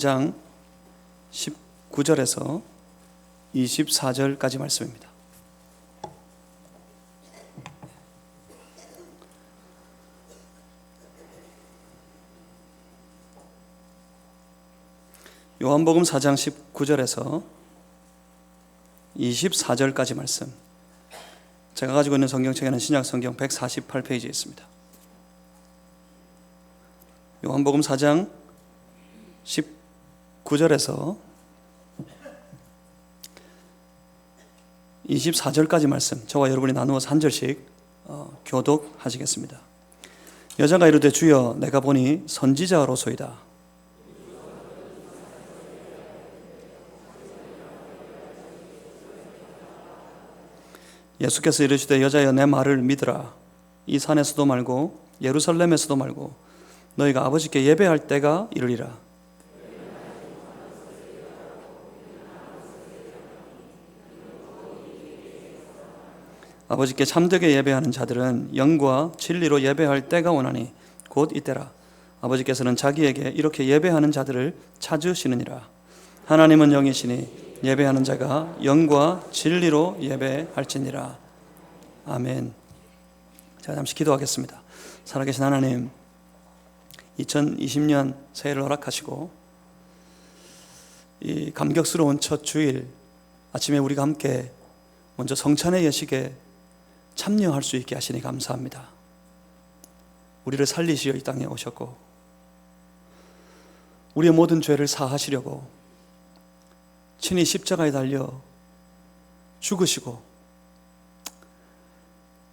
장 19절에서 24절까지 말씀입니다. 요한복음 4장 19절에서 24절까지 말씀, 제가 가지고 있는 성경책에는 신약성경 148페이지에 있습니다. 요한복음 4장 19절에서 24절까지 말씀, 저와 여러분이 나누어서 한 절씩 교독하시겠습니다. 여자가 이르되 주여 내가 보니 선지자로소이다. 예수께서 이르시되 여자여 내 말을 믿으라. 이 산에서도 말고 예루살렘에서도 말고 너희가 아버지께 예배할 때가 이르리라. 아버지께 참되게 예배하는 자들은 영과 진리로 예배할 때가 오나니 곧 이때라. 아버지께서는 자기에게 이렇게 예배하는 자들을 찾으시느니라. 하나님은 영이시니 예배하는 자가 영과 진리로 예배할지니라. 아멘. 자, 잠시 기도하겠습니다. 살아계신 하나님, 2020년 새해를 허락하시고 이 감격스러운 첫 주일 아침에 우리가 함께 먼저 성찬의 예식에 참여할 수 있게 하시니 감사합니다. 우리를 살리시어 이 땅에 오셨고 우리의 모든 죄를 사하시려고 친히 십자가에 달려 죽으시고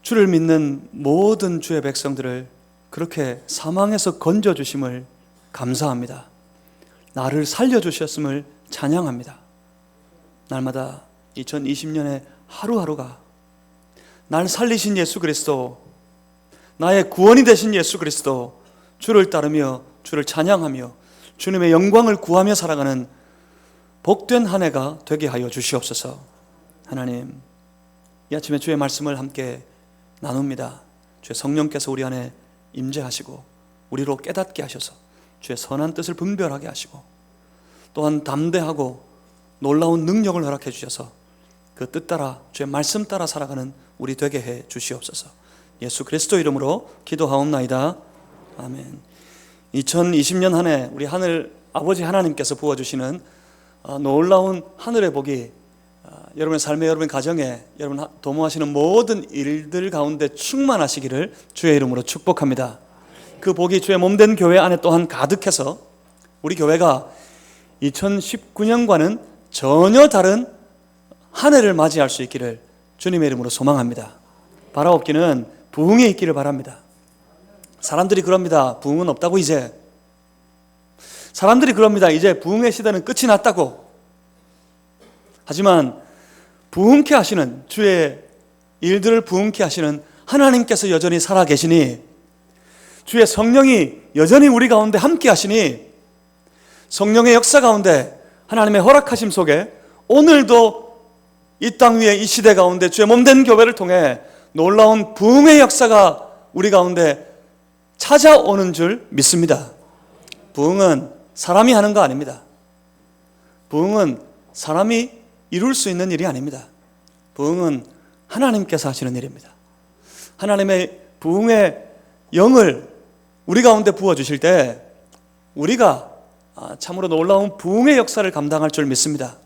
주를 믿는 모든 주의 백성들을 그렇게 사망에서 건져주심을 감사합니다. 나를 살려주셨음을 찬양합니다. 날마다 2020년의 하루하루가 날 살리신 예수 그리스도, 나의 구원이 되신 예수 그리스도, 주를 따르며 주를 찬양하며 주님의 영광을 구하며 살아가는 복된 한 해가 되게 하여 주시옵소서. 하나님, 이 아침에 주의 말씀을 함께 나눕니다. 주의 성령께서 우리 안에 임재하시고 우리로 깨닫게 하셔서 주의 선한 뜻을 분별하게 하시고 또한 담대하고 놀라운 능력을 허락해 주셔서 그 뜻 따라 주의 말씀 따라 살아가는 우리 되게 해 주시옵소서. 예수 그리스도 이름으로 기도하옵나이다. 아멘. 2020년 한 해 우리 하늘 아버지 하나님께서 부어주시는 놀라운 하늘의 복이 여러분의 삶에, 여러분의 가정에, 여러분 도모하시는 모든 일들 가운데 충만하시기를 주의 이름으로 축복합니다. 그 복이 주의 몸된 교회 안에 또한 가득해서 우리 교회가 2019년과는 전혀 다른 한 해를 맞이할 수 있기를 주님의 이름으로 소망합니다. 바라옵기는 부흥이 있기를 바랍니다. 사람들이 그럽니다. 부흥은 없다고 이제. 사람들이 그럽니다. 이제 부흥의 시대는 끝이 났다고. 하지만 부흥케 하시는, 주의 일들을 부흥케 하시는 하나님께서 여전히 살아계시니, 주의 성령이 여전히 우리 가운데 함께 하시니, 성령의 역사 가운데 하나님의 허락하심 속에 오늘도 이 땅 위에 이 시대 가운데 주의 몸된 교회를 통해 놀라운 부흥의 역사가 우리 가운데 찾아오는 줄 믿습니다. 부흥은 사람이 하는 거 아닙니다. 부흥은 사람이 이룰 수 있는 일이 아닙니다. 부흥은 하나님께서 하시는 일입니다. 하나님의 부흥의 영을 우리 가운데 부어주실 때 우리가 참으로 놀라운 부흥의 역사를 감당할 줄 믿습니다.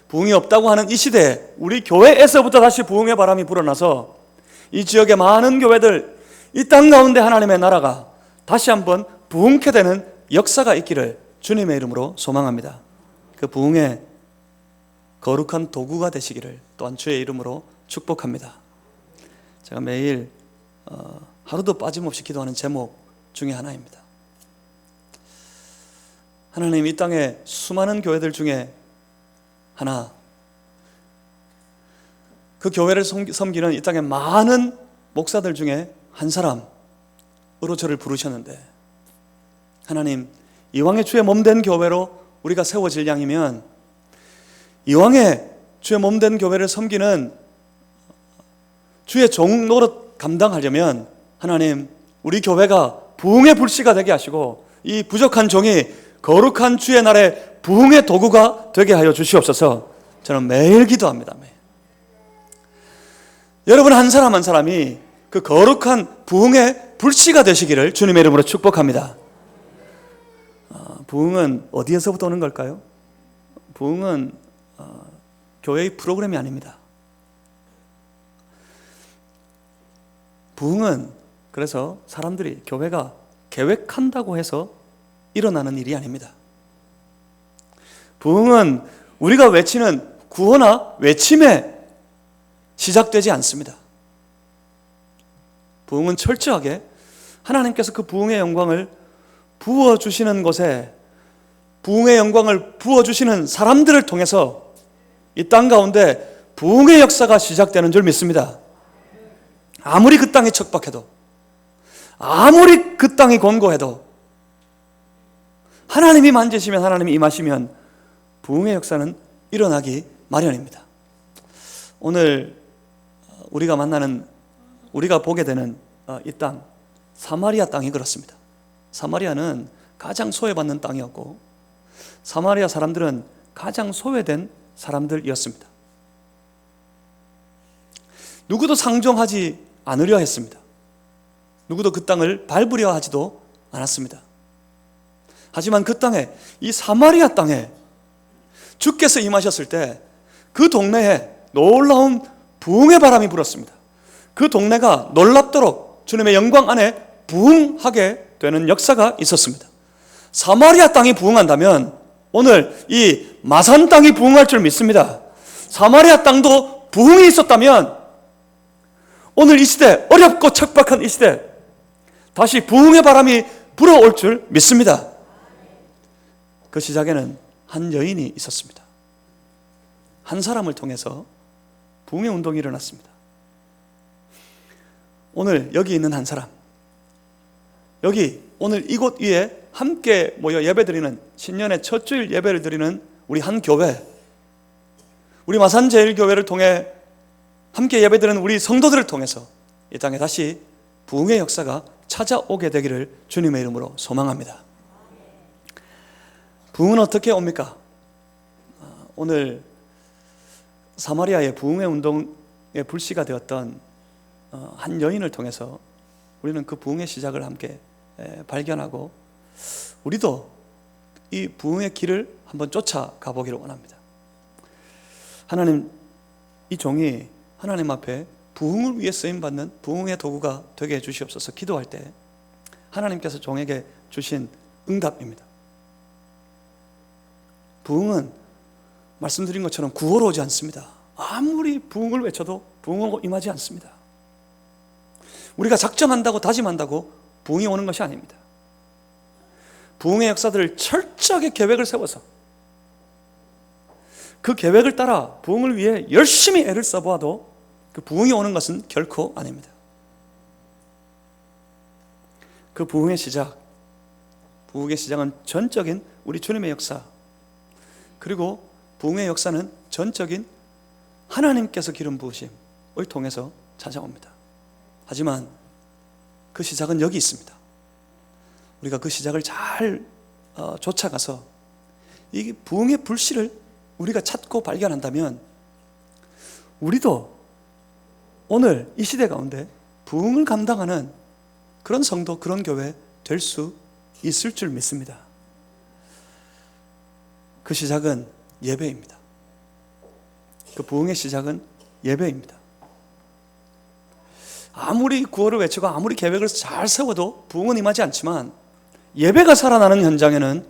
부흥이 없다고 하는 이 시대에 우리 교회에서부터 다시 부흥의 바람이 불어나서 이 지역의 많은 교회들, 이 땅 가운데 하나님의 나라가 다시 한번 부흥케 되는 역사가 있기를 주님의 이름으로 소망합니다. 그 부흥의 거룩한 도구가 되시기를 또한 주의 이름으로 축복합니다. 제가 매일 하루도 빠짐없이 기도하는 제목 중에 하나입니다. 하나님, 이 땅에 수많은 교회들 중에 하나, 그 교회를 섬기는 이 땅의 많은 목사들 중에 한 사람으로 저를 부르셨는데, 하나님, 이왕의 주의 몸된 교회로 우리가 세워질 양이면 이왕의 주의 몸된 교회를 섬기는 주의 종 노릇 감당하려면 하나님, 우리 교회가 부흥의 불씨가 되게 하시고 이 부족한 종이 거룩한 주의 날에 부흥의 도구가 되게 하여 주시옵소서. 저는 매일 기도합니다. 매일. 여러분 한 사람 한 사람이 그 거룩한 부흥의 불씨가 되시기를 주님의 이름으로 축복합니다. 부흥은 어디에서부터 오는 걸까요? 부흥은 교회의 프로그램이 아닙니다. 부흥은 그래서 사람들이 교회가 계획한다고 해서 일어나는 일이 아닙니다. 부흥은 우리가 외치는 구호나 외침에 시작되지 않습니다. 부흥은 철저하게 하나님께서 그 부흥의 영광을 부어주시는 곳에 부흥의 영광을 부어주시는 사람들을 통해서 이 땅 가운데 부흥의 역사가 시작되는 줄 믿습니다. 아무리 그 땅이 척박해도, 아무리 그 땅이 곤고해도 하나님이 만지시면, 하나님이 임하시면 부흥의 역사는 일어나기 마련입니다. 오늘 우리가 만나는, 우리가 보게 되는 이 땅, 사마리아 땅이 그렇습니다. 사마리아는 가장 소외받는 땅이었고 사마리아 사람들은 가장 소외된 사람들이었습니다. 누구도 상종하지 않으려 했습니다. 누구도 그 땅을 밟으려 하지도 않았습니다. 하지만 그 땅에, 이 사마리아 땅에 주께서 임하셨을 때 그 동네에 놀라운 부흥의 바람이 불었습니다. 그 동네가 놀랍도록 주님의 영광 안에 부흥하게 되는 역사가 있었습니다. 사마리아 땅이 부흥한다면 오늘 이 마산 땅이 부흥할 줄 믿습니다. 사마리아 땅도 부흥이 있었다면 오늘 이 시대, 어렵고 척박한 이 시대 다시 부흥의 바람이 불어올 줄 믿습니다. 그 시작에는 한 여인이 있었습니다. 한 사람을 통해서 부흥의 운동이 일어났습니다. 오늘 여기 있는 한 사람, 여기 오늘 이곳 위에 함께 모여 예배드리는, 신년의 첫 주일 예배를 드리는 우리 한 교회, 우리 마산제일교회를 통해 함께 예배드리는 우리 성도들을 통해서 이 땅에 다시 부흥의 역사가 찾아오게 되기를 주님의 이름으로 소망합니다. 부흥은 어떻게 옵니까? 오늘 사마리아의 부흥의 운동의 불씨가 되었던 한 여인을 통해서 우리는 그 부흥의 시작을 함께 발견하고 우리도 이 부흥의 길을 한번 쫓아가 보기를 원합니다. 하나님, 이 종이 하나님 앞에 부흥을 위해 쓰임받는 부흥의 도구가 되게 해주시옵소서. 기도할 때 하나님께서 종에게 주신 응답입니다. 부흥은 말씀드린 것처럼 구호로 오지 않습니다. 아무리 부흥을 외쳐도 부흥은 임하지 않습니다. 우리가 작정한다고 다짐한다고 부흥이 오는 것이 아닙니다. 부흥의 역사들을 철저하게 계획을 세워서 그 계획을 따라 부흥을 위해 열심히 애를 써보아도 그 부흥이 오는 것은 결코 아닙니다. 그 부흥의 시작은 전적인 우리 주님의 역사, 그리고 부흥의 역사는 전적인 하나님께서 기름 부으심을 통해서 찾아옵니다. 하지만 그 시작은 여기 있습니다. 우리가 그 시작을 잘 쫓아가서 이 부흥의 불씨를 우리가 찾고 발견한다면 우리도 오늘 이 시대 가운데 부흥을 감당하는 그런 성도, 그런 교회 될 수 있을 줄 믿습니다. 그 시작은 예배입니다. 그 부흥의 시작은 예배입니다. 아무리 구호를 외치고 아무리 계획을 잘 세워도 부흥은 임하지 않지만 예배가 살아나는 현장에는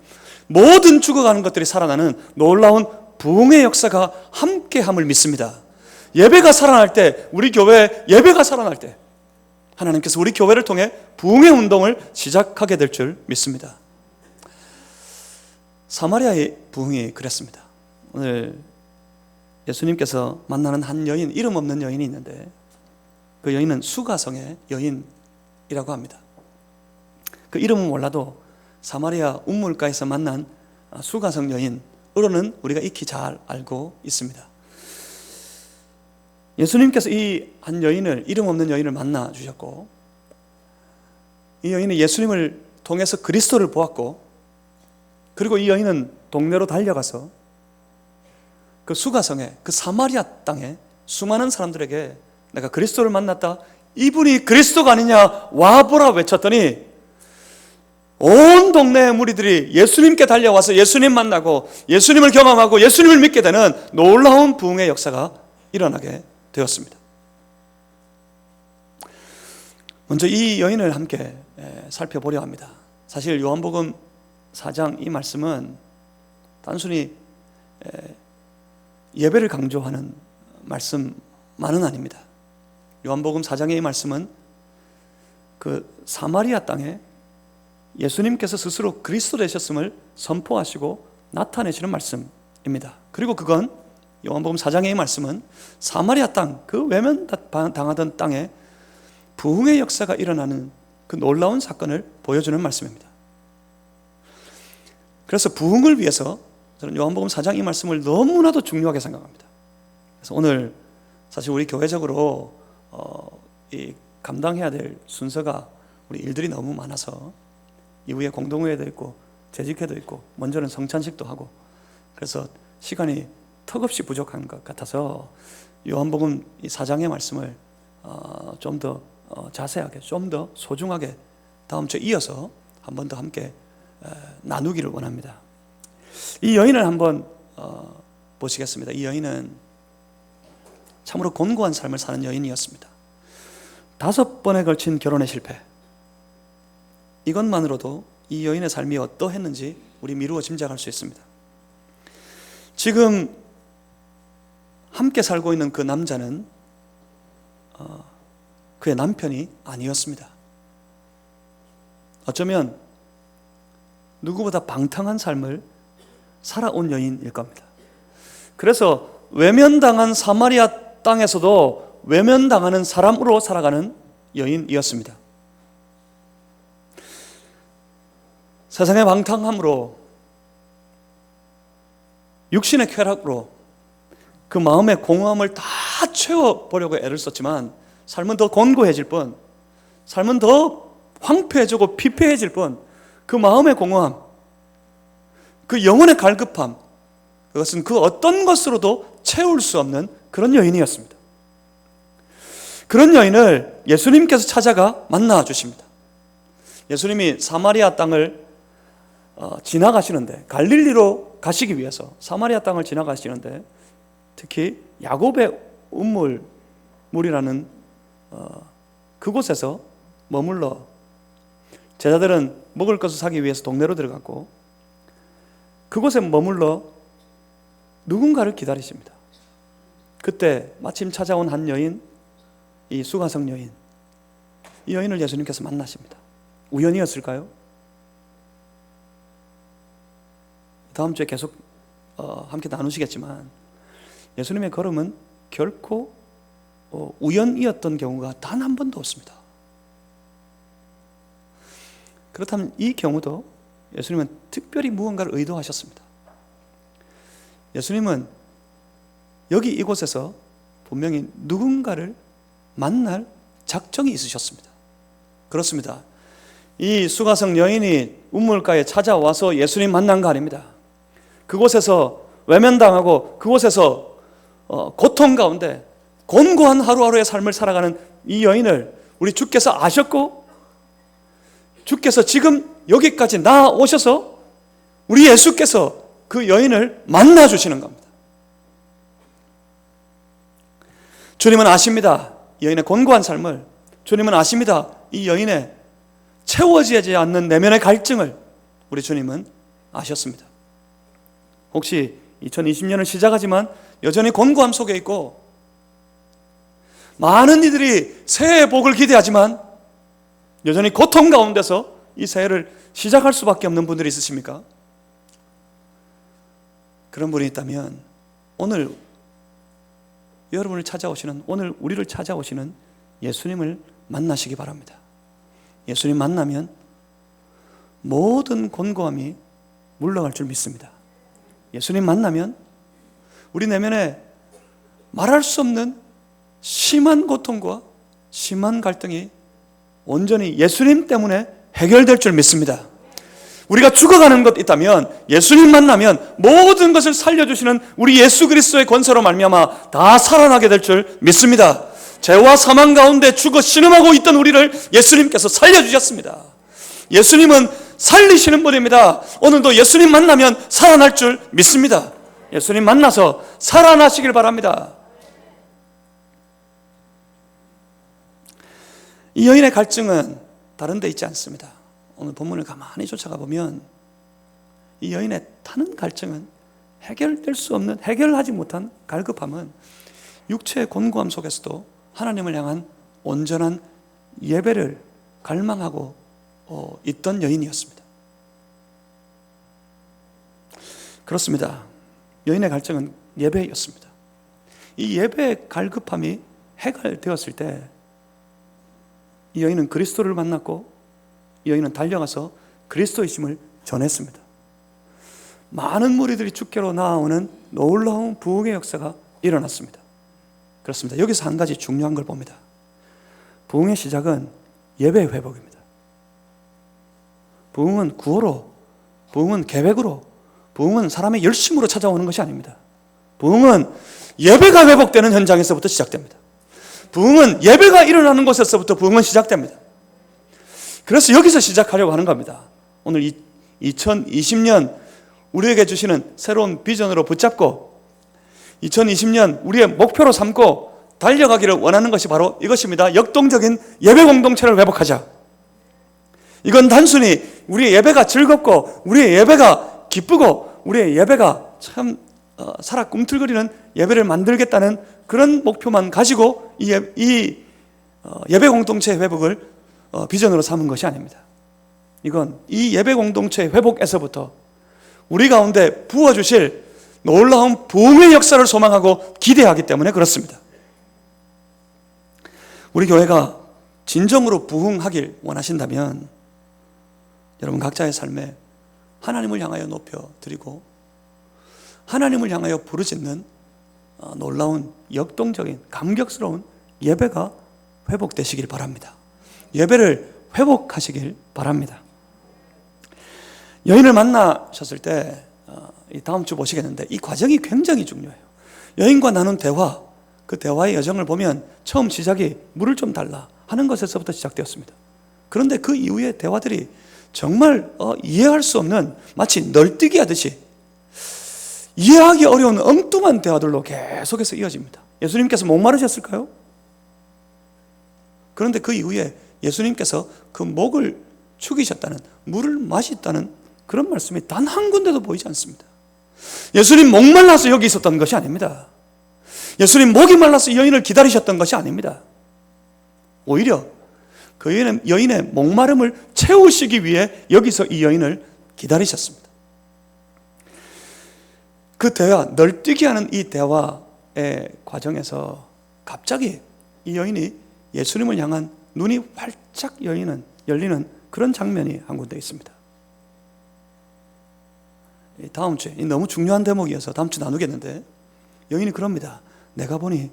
모든 죽어가는 것들이 살아나는 놀라운 부흥의 역사가 함께함을 믿습니다. 예배가 살아날 때, 우리 교회 예배가 살아날 때 하나님께서 우리 교회를 통해 부흥의 운동을 시작하게 될 줄 믿습니다. 사마리아의 부흥이 그랬습니다. 오늘 예수님께서 만나는 한 여인, 이름 없는 여인이 있는데 그 여인은 수가성의 여인이라고 합니다. 그 이름은 몰라도 사마리아 운물가에서 만난 수가성 여인으로는 우리가 익히 잘 알고 있습니다. 예수님께서 이 한 여인을, 이름 없는 여인을 만나 주셨고 이 여인은 예수님을 통해서 그리스도를 보았고 그리고 이 여인은 동네로 달려가서 그 수가성에, 그 사마리아 땅에 수많은 사람들에게 내가 그리스도를 만났다, 이분이 그리스도가 아니냐 와보라 외쳤더니 온 동네 무리들이 예수님께 달려와서 예수님 만나고 예수님을 경험하고 예수님을 믿게 되는 놀라운 부흥의 역사가 일어나게 되었습니다. 먼저 이 여인을 함께 살펴보려 합니다. 사실 요한복음 4장 이 말씀은 단순히 예배를 강조하는 말씀만은 아닙니다. 요한복음 4장의 이 말씀은 그 사마리아 땅에 예수님께서 스스로 그리스도 되셨음을 선포하시고 나타내시는 말씀입니다. 그리고 그건 요한복음 4장의 이 말씀은 사마리아 땅, 그 외면당하던 땅에 부흥의 역사가 일어나는 그 놀라운 사건을 보여주는 말씀입니다. 그래서 부흥을 위해서 저는 요한복음 4장 이 말씀을 너무나도 중요하게 생각합니다. 그래서 오늘 사실 우리 교회적으로 이 감당해야 될 순서가 우리 일들이 너무 많아서 이후에 공동회의도 있고 재직회도 있고 먼저는 성찬식도 하고 그래서 시간이 턱없이 부족한 것 같아서 요한복음 이 4장의 말씀을 좀 더 자세하게, 좀 더 소중하게 다음 주에 이어서 한 번 더 함께 나누기를 원합니다. 이 여인을 한번 보시겠습니다. 이 여인은 참으로 곤고한 삶을 사는 여인이었습니다. 5번에 걸친 결혼의 실패, 이것만으로도 이 여인의 삶이 어떠했는지 우리 미루어 짐작할 수 있습니다. 지금 함께 살고 있는 그 남자는 그의 남편이 아니었습니다. 어쩌면 누구보다 방탕한 삶을 살아온 여인일 겁니다. 그래서 외면당한 사마리아 땅에서도 외면당하는 사람으로 살아가는 여인이었습니다. 세상의 방탕함으로, 육신의 쾌락으로 그 마음의 공허함을 다 채워보려고 애를 썼지만 삶은 더 곤고해질 뿐, 삶은 더 황폐해지고 피폐해질 뿐, 그 마음의 공허함, 그 영혼의 갈급함, 그것은 그 어떤 것으로도 채울 수 없는 그런 여인이었습니다. 그런 여인을 예수님께서 찾아가 만나 주십니다. 예수님이 사마리아 땅을 지나가시는데, 갈릴리로 가시기 위해서 사마리아 땅을 지나가시는데 특히 야곱의 물이라는 그곳에서 머물러 제자들은 먹을 것을 사기 위해서 동네로 들어갔고 그곳에 머물러 누군가를 기다리십니다. 그때 마침 찾아온 한 여인, 이 수가성 여인, 이 여인을 예수님께서 만나십니다. 우연이었을까요? 다음 주에 계속 함께 나누시겠지만 예수님의 걸음은 결코 우연이었던 경우가 단 한 번도 없습니다. 그렇다면 이 경우도 예수님은 특별히 무언가를 의도하셨습니다. 예수님은 여기 이곳에서 분명히 누군가를 만날 작정이 있으셨습니다. 그렇습니다. 이 수가성 여인이 우물가에 찾아와서 예수님 만난 거 아닙니다. 그곳에서 외면당하고 그곳에서 고통 가운데 곤고한 하루하루의 삶을 살아가는 이 여인을 우리 주께서 아셨고 주께서 지금 여기까지 나오셔서 우리 예수께서 그 여인을 만나주시는 겁니다. 주님은 아십니다. 이 여인의 곤고한 삶을. 주님은 아십니다. 이 여인의 채워지지 않는 내면의 갈증을 우리 주님은 아셨습니다. 혹시 2020년을 시작하지만 여전히 곤고함 속에 있고 많은 이들이 새해의 복을 기대하지만 여전히 고통 가운데서 이 새해를 시작할 수밖에 없는 분들이 있으십니까? 그런 분이 있다면 오늘 여러분을 찾아오시는, 오늘 우리를 찾아오시는 예수님을 만나시기 바랍니다. 예수님 만나면 모든 곤고함이 물러갈 줄 믿습니다. 예수님 만나면 우리 내면에 말할 수 없는 심한 고통과 심한 갈등이 온전히 예수님 때문에 해결될 줄 믿습니다. 우리가 죽어가는 것 있다면 예수님 만나면 모든 것을 살려주시는 우리 예수 그리스도의 권세로 말미암아 다 살아나게 될 줄 믿습니다. 죄와 사망 가운데 죽어 신음하고 있던 우리를 예수님께서 살려주셨습니다. 예수님은 살리시는 분입니다. 오늘도 예수님 만나면 살아날 줄 믿습니다. 예수님 만나서 살아나시길 바랍니다. 이 여인의 갈증은 다른 데 있지 않습니다. 오늘 본문을 가만히 쫓아가 보면 이 여인의 타는 갈증은 해결될 수 없는, 해결하지 못한 갈급함은 육체의 곤고함 속에서도 하나님을 향한 온전한 예배를 갈망하고 있던 여인이었습니다. 그렇습니다. 여인의 갈증은 예배였습니다. 이 예배의 갈급함이 해결되었을 때 이 여인은 그리스도를 만났고 이 여인은 달려가서 그리스도이심을 전했습니다. 많은 무리들이 주께로 나아오는 놀라운 부흥의 역사가 일어났습니다. 그렇습니다. 여기서 한 가지 중요한 걸 봅니다. 부흥의 시작은 예배의 회복입니다. 부흥은 구호로, 부흥은 계획으로, 부흥은 사람의 열심으로 찾아오는 것이 아닙니다. 부흥은 예배가 회복되는 현장에서부터 시작됩니다. 부흥은 예배가 일어나는 곳에서부터 부흥은 시작됩니다. 그래서 여기서 시작하려고 하는 겁니다. 오늘 2020년 우리에게 주시는 새로운 비전으로 붙잡고 2020년 우리의 목표로 삼고 달려가기를 원하는 것이 바로 이것입니다. 역동적인 예배 공동체를 회복하자. 이건 단순히 우리의 예배가 즐겁고 우리의 예배가 기쁘고 우리의 예배가 참 살아 꿈틀거리는 예배를 만들겠다는 그런 목표만 가지고 이 예배 공동체의 회복을 비전으로 삼은 것이 아닙니다. 이건 이 예배 공동체의 회복에서부터 우리 가운데 부어주실 놀라운 부흥의 역사를 소망하고 기대하기 때문에 그렇습니다. 우리 교회가 진정으로 부흥하길 원하신다면 여러분 각자의 삶에 하나님을 향하여 높여드리고 하나님을 향하여 부르짖는 놀라운 역동적인 감격스러운 예배가 회복되시길 바랍니다. 예배를 회복하시길 바랍니다. 여인을 만나셨을 때 다음 주 보시겠는데 이 과정이 굉장히 중요해요. 여인과 나눈 대화, 그 대화의 여정을 보면 처음 시작이 물을 좀 달라 하는 것에서부터 시작되었습니다. 그런데 그 이후의 대화들이 정말 이해할 수 없는 마치 널뛰기 하듯이 이해하기 어려운 엉뚱한 대화들로 계속해서 이어집니다. 예수님께서 목마르셨을까요? 그런데 그 이후에 예수님께서 그 목을 축이셨다는, 물을 마셨다는 그런 말씀이 단 한 군데도 보이지 않습니다. 예수님 목말라서 여기 있었던 것이 아닙니다. 예수님 목이 말라서 이 여인을 기다리셨던 것이 아닙니다. 오히려 그 여인의 목마름을 채우시기 위해 여기서 이 여인을 기다리셨습니다. 그 대화, 널뛰기 하는 이 대화의 과정에서 갑자기 이 여인이 예수님을 향한 눈이 활짝 열리는 그런 장면이 한 군데 있습니다. 다음 주에 너무 중요한 대목이어서 다음 주 나누겠는데 여인이 그럽니다. 내가 보니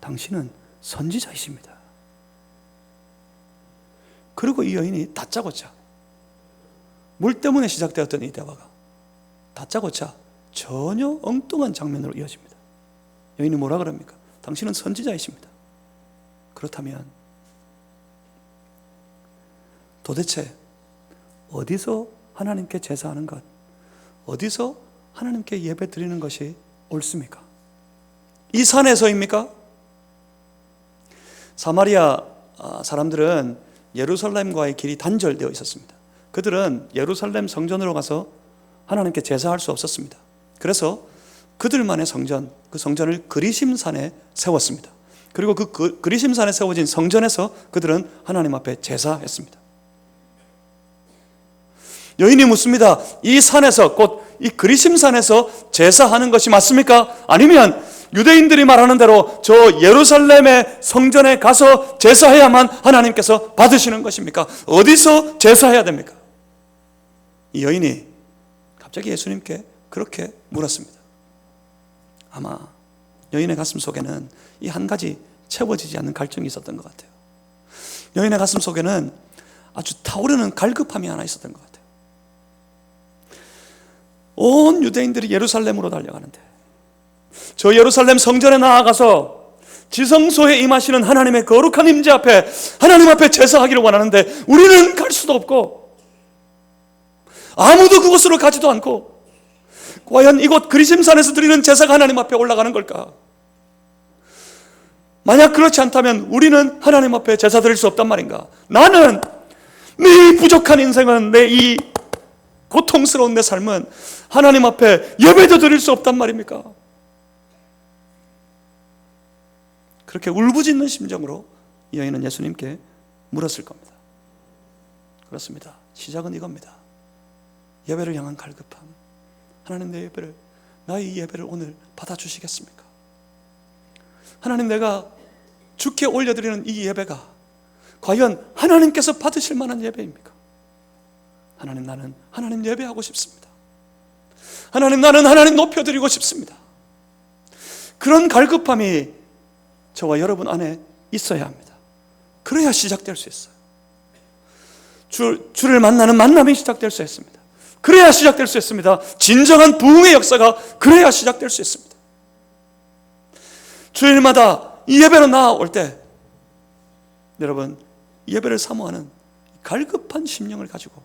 당신은 선지자이십니다. 그리고 이 여인이 다짜고짜 물 때문에 시작되었던 이 대화가 다짜고짜 전혀 엉뚱한 장면으로 이어집니다. 여인이 뭐라 그럽니까? 당신은 선지자이십니다. 그렇다면 도대체 어디서 하나님께 제사하는 것, 어디서 하나님께 예배 드리는 것이 옳습니까? 이 산에서입니까? 사마리아 사람들은 예루살렘과의 길이 단절되어 있었습니다. 그들은 예루살렘 성전으로 가서 하나님께 제사할 수 없었습니다. 그래서 그들만의 성전, 그 성전을 그리심산에 세웠습니다. 그리고 그 그리심산에 세워진 성전에서 그들은 하나님 앞에 제사했습니다. 여인이 묻습니다. 이 산에서, 곧 이 그리심산에서 제사하는 것이 맞습니까? 아니면 유대인들이 말하는 대로 저 예루살렘의 성전에 가서 제사해야만 하나님께서 받으시는 것입니까? 어디서 제사해야 됩니까? 이 여인이 갑자기 예수님께 그렇게 물었습니다. 아마 여인의 가슴 속에는 이 한 가지 채워지지 않는 갈증이 있었던 것 같아요. 여인의 가슴 속에는 아주 타오르는 갈급함이 하나 있었던 것 같아요. 온 유대인들이 예루살렘으로 달려가는데, 저 예루살렘 성전에 나아가서 지성소에 임하시는 하나님의 거룩한 임재 앞에, 하나님 앞에 제사하기를 원하는데 우리는 갈 수도 없고 아무도 그곳으로 가지도 않고, 과연 이곳 그리심산에서 드리는 제사가 하나님 앞에 올라가는 걸까? 만약 그렇지 않다면 우리는 하나님 앞에 제사 드릴 수 없단 말인가? 나는 내 부족한 인생은, 내 이 고통스러운 내 삶은 하나님 앞에 예배도 드릴 수 없단 말입니까? 그렇게 울부짖는 심정으로 이 여인은 예수님께 물었을 겁니다. 그렇습니다. 시작은 이겁니다. 예배를 향한 갈급함. 하나님, 내 예배를, 나의 이 예배를 오늘 받아주시겠습니까? 하나님, 내가 주께 올려드리는 이 예배가 과연 하나님께서 받으실 만한 예배입니까? 하나님, 나는 하나님 예배하고 싶습니다. 하나님, 나는 하나님 높여드리고 싶습니다. 그런 갈급함이 저와 여러분 안에 있어야 합니다. 그래야 시작될 수 있어요. 주를 만나는 만남이 시작될 수 있습니다. 그래야 시작될 수 있습니다. 진정한 부흥의 역사가 그래야 시작될 수 있습니다. 주일마다 이 예배로 나아올 때 여러분, 예배를 사모하는 갈급한 심령을 가지고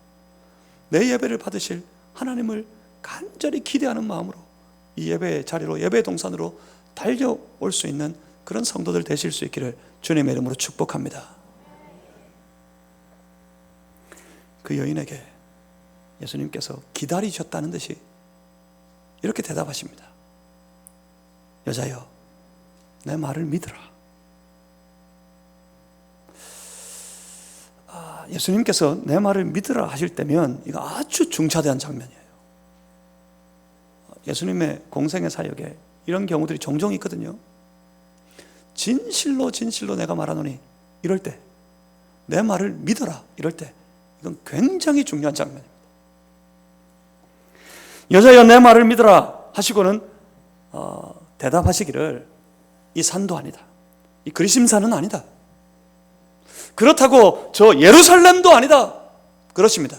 내 예배를 받으실 하나님을 간절히 기대하는 마음으로 이 예배의 자리로, 예배의 동산으로 달려올 수 있는 그런 성도들 되실 수 있기를 주님의 이름으로 축복합니다. 그 여인에게 예수님께서 기다리셨다는 듯이 이렇게 대답하십니다. 여자여, 내 말을 믿으라. 예수님께서 내 말을 믿으라 하실 때면 이거 아주 중차대한 장면이에요. 예수님의 공생의 사역에 이런 경우들이 종종 있거든요. 진실로 진실로 내가 말하노니, 이럴 때, 내 말을 믿어라, 이럴 때, 이건 굉장히 중요한 장면입니다. 여자여, 내 말을 믿어라 하시고는 대답하시기를, 이 산도 아니다, 이 그리심산은 아니다, 그렇다고 저 예루살렘도 아니다, 그렇습니다.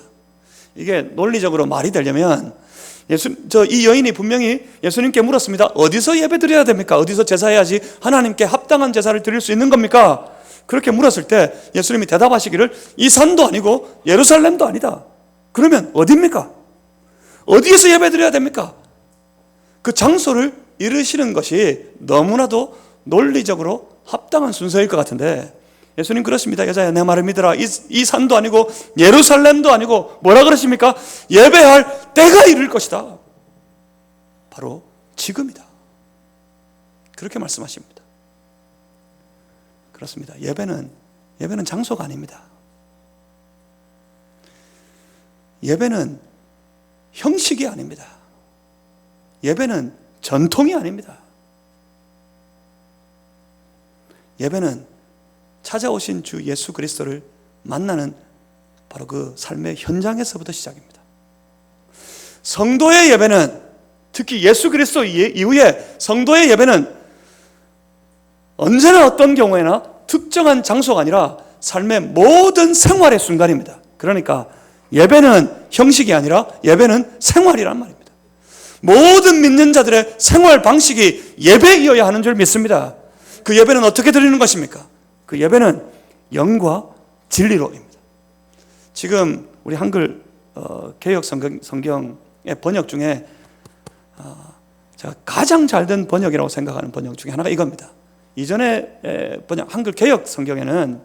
이게 논리적으로 말이 되려면 이 여인이 분명히 예수님께 물었습니다. 어디서 예배 드려야 됩니까? 어디서 제사해야지 하나님께 합당한 제사를 드릴 수 있는 겁니까? 그렇게 물었을 때 예수님이 대답하시기를, 이 산도 아니고 예루살렘도 아니다. 그러면 어디입니까? 어디에서 예배 드려야 됩니까? 그 장소를 이르시는 것이 너무나도 논리적으로 합당한 순서일 것 같은데, 예수님 그렇습니다. 여자야, 내 말을 믿으라. 이 산도 아니고 예루살렘도 아니고 뭐라 그러십니까? 예배할 때가 이를 것이다. 바로 지금이다. 그렇게 말씀하십니다. 그렇습니다. 예배는 장소가 아닙니다. 예배는 형식이 아닙니다. 예배는 전통이 아닙니다. 예배는 찾아오신 주 예수 그리스도를 만나는 바로 그 삶의 현장에서부터 시작입니다. 성도의 예배는, 특히 예수 그리스도 이후에 성도의 예배는 언제나 어떤 경우에나 특정한 장소가 아니라 삶의 모든 생활의 순간입니다. 그러니까 예배는 형식이 아니라 예배는 생활이란 말입니다. 모든 믿는 자들의 생활 방식이 예배이어야 하는 줄 믿습니다. 그 예배는 어떻게 드리는 것입니까? 그 예배는 영과 진리로입니다. 지금 우리 한글 개역 성경의 번역 중에 제가 가장 잘된 번역이라고 생각하는 번역 중에 하나가 이겁니다. 이전에 번역 한글 개역 성경에는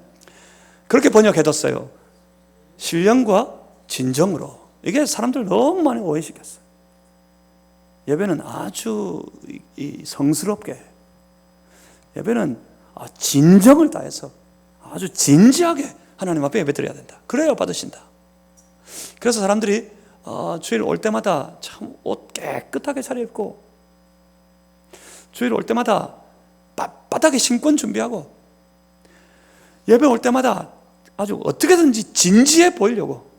그렇게 번역해뒀어요. 신령과 진정으로. 이게 사람들 너무 많이 오해시켰어요. 예배는 아주 성스럽게, 예배는 진정을 다해서 아주 진지하게 하나님 앞에 예배드려야 된다. 그래야 받으신다. 그래서 사람들이 주일 올 때마다 참 옷 깨끗하게 차려입고, 주일 올 때마다 빳빳하게 신권 준비하고, 예배 올 때마다 아주 어떻게든지 진지해 보이려고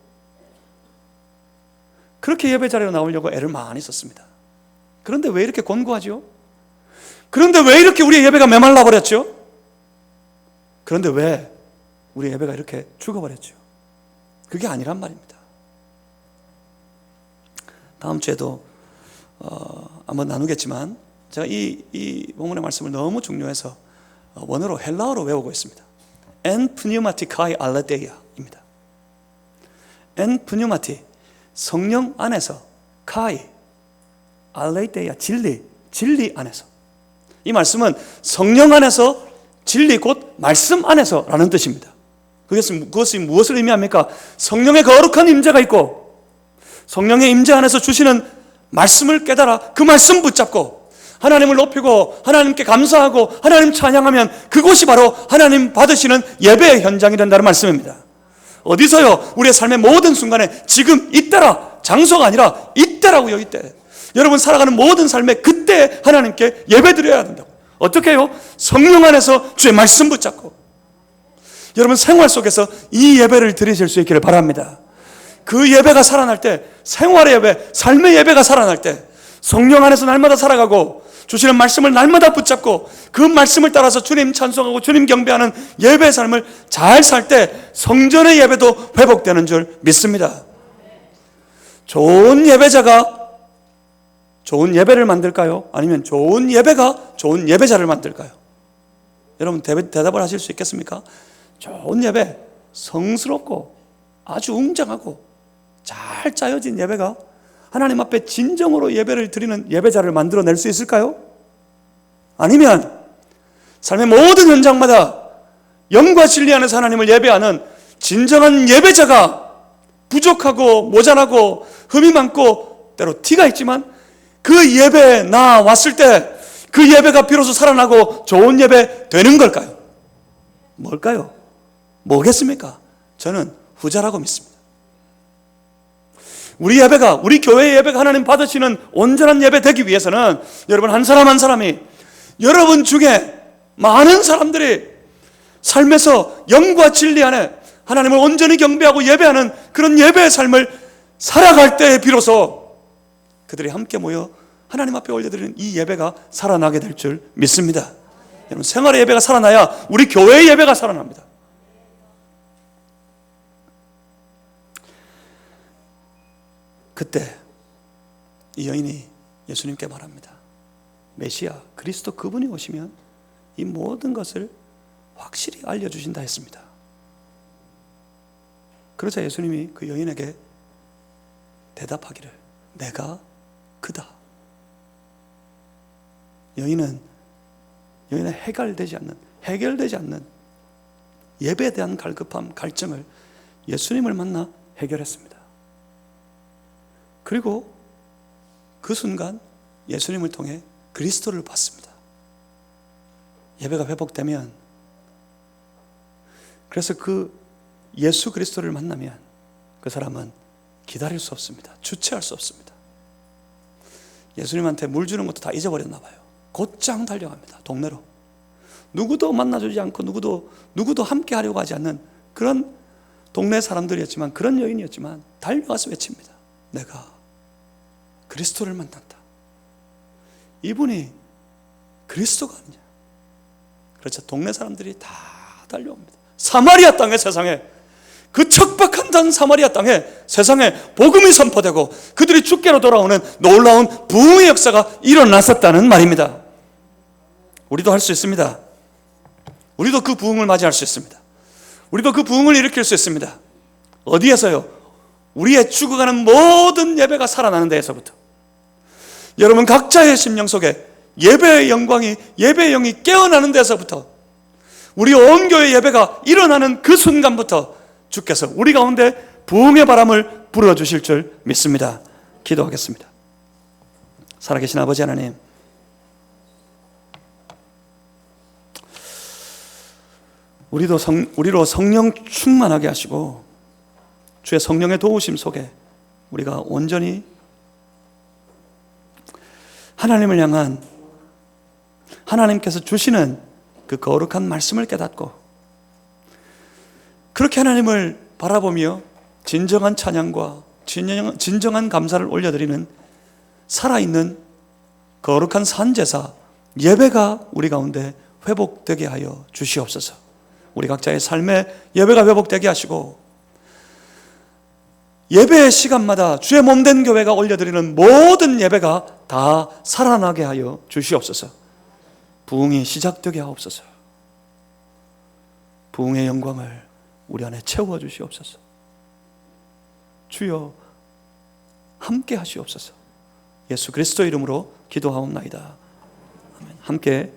그렇게 예배 자리로 나오려고 애를 많이 썼습니다. 그런데 왜 이렇게 곤고하죠? 그런데 왜 이렇게 우리의 예배가 메말라 버렸죠? 그런데 왜 우리 예배가 이렇게 죽어버렸죠? 그게 아니란 말입니다. 다음 주에도 한번 나누겠지만 제가 이 본문의 말씀을 너무 중요해서 원어로 헬라어로 외우고 있습니다. En pneumatikai alethea입니다. En pneumati 성령 안에서, kai aletheia 진리 안에서. 이 말씀은 성령 안에서, 진리 곧 말씀 안에서라는 뜻입니다. 그것이 무엇을 의미합니까? 성령의 거룩한 임재가 있고 성령의 임재 안에서 주시는 말씀을 깨달아 그 말씀 붙잡고 하나님을 높이고 하나님께 감사하고 하나님 찬양하면 그곳이 바로 하나님 받으시는 예배의 현장이 된다는 말씀입니다. 어디서요? 우리의 삶의 모든 순간에 지금 이때라, 장소가 아니라 이때라고요. 이때. 여러분 살아가는 모든 삶에 그때 하나님께 예배드려야 된다고. 어떻게 해요? 성령 안에서 주의 말씀 붙잡고 여러분 생활 속에서 이 예배를 드리실 수 있기를 바랍니다. 그 예배가 살아날 때, 생활의 예배, 삶의 예배가 살아날 때 성령 안에서 날마다 살아가고 주시는 말씀을 날마다 붙잡고 그 말씀을 따라서 주님 찬송하고 주님 경배하는 예배의 삶을 잘 살 때 성전의 예배도 회복되는 줄 믿습니다. 좋은 예배자가 좋은 예배를 만들까요? 아니면 좋은 예배가 좋은 예배자를 만들까요? 여러분 대답을 하실 수 있겠습니까? 좋은 예배, 성스럽고 아주 웅장하고 잘 짜여진 예배가 하나님 앞에 진정으로 예배를 드리는 예배자를 만들어낼 수 있을까요? 아니면 삶의 모든 현장마다 영과 진리 안에서 하나님을 예배하는 진정한 예배자가 부족하고 모자라고 흠이 많고 때로 티가 있지만 그 예배에 나왔을 때 그 예배가 비로소 살아나고 좋은 예배 되는 걸까요? 뭘까요? 뭐겠습니까? 저는 후자라고 믿습니다. 우리 예배가, 우리 교회의 예배가 하나님 받으시는 온전한 예배 되기 위해서는 여러분 한 사람 한 사람이 여러분 중에 많은 사람들이 삶에서 영과 진리 안에 하나님을 온전히 경배하고 예배하는 그런 예배의 삶을 살아갈 때에 비로소 그들이 함께 모여 하나님 앞에 올려드리는 이 예배가 살아나게 될 줄 믿습니다. 여러분 생활의 예배가 살아나야 우리 교회의 예배가 살아납니다. 그때 이 여인이 예수님께 말합니다. 메시아 그리스도 그분이 오시면 이 모든 것을 확실히 알려주신다 했습니다. 그러자 예수님이 그 여인에게 대답하기를 내가 그다. 여인은 해결되지 않는 예배에 대한 갈급함, 갈증을 예수님을 만나 해결했습니다. 그리고 그 순간 예수님을 통해 그리스도를 봤습니다. 예배가 회복되면 그래서 그 예수 그리스도를 만나면 그 사람은 기다릴 수 없습니다. 주체할 수 없습니다. 예수님한테 물 주는 것도 다 잊어버렸나 봐요. 곧장 달려갑니다. 동네로. 누구도 만나주지 않고 누구도 함께 하려고 하지 않는 그런 동네 사람들이었지만 그런 여인이었지만 달려가서 외칩니다. 내가 그리스도를 만난다. 이분이 그리스도가 아니냐. 그렇죠. 동네 사람들이 다 달려옵니다. 사마리아 땅에 세상에 그 척박한 사마리아 땅에 세상에 복음이 선포되고 그들이 주께로 돌아오는 놀라운 부흥의 역사가 일어났었다는 말입니다. 우리도 할 수 있습니다. 우리도 그 부흥을 맞이할 수 있습니다. 우리도 그 부흥을 일으킬 수 있습니다. 어디에서요? 우리의 죽어가는 모든 예배가 살아나는 데에서부터. 여러분 각자의 심령 속에 예배의 영광이, 예배의 영이 깨어나는 데서부터 우리 온 교회 예배가 일어나는 그 순간부터 주께서 우리 가운데 부흥의 바람을 불어주실 줄 믿습니다. 기도하겠습니다. 살아계신 아버지 하나님, 우리로 성령 충만하게 하시고 주의 성령의 도우심 속에 우리가 온전히 하나님을 향한 하나님께서 주시는 그 거룩한 말씀을 깨닫고 그렇게 하나님을 바라보며 진정한 찬양과 진정한 감사를 올려드리는 살아있는 거룩한 산제사 예배가 우리 가운데 회복되게 하여 주시옵소서. 우리 각자의 삶에 예배가 회복되게 하시고 예배의 시간마다 주의 몸된 교회가 올려드리는 모든 예배가 다 살아나게 하여 주시옵소서. 부흥이 시작되게 하옵소서. 부흥의 영광을 우리 안에 채워 주시옵소서. 주여 함께 하시옵소서. 예수 그리스도 이름으로 기도하옵나이다. 아멘. 함께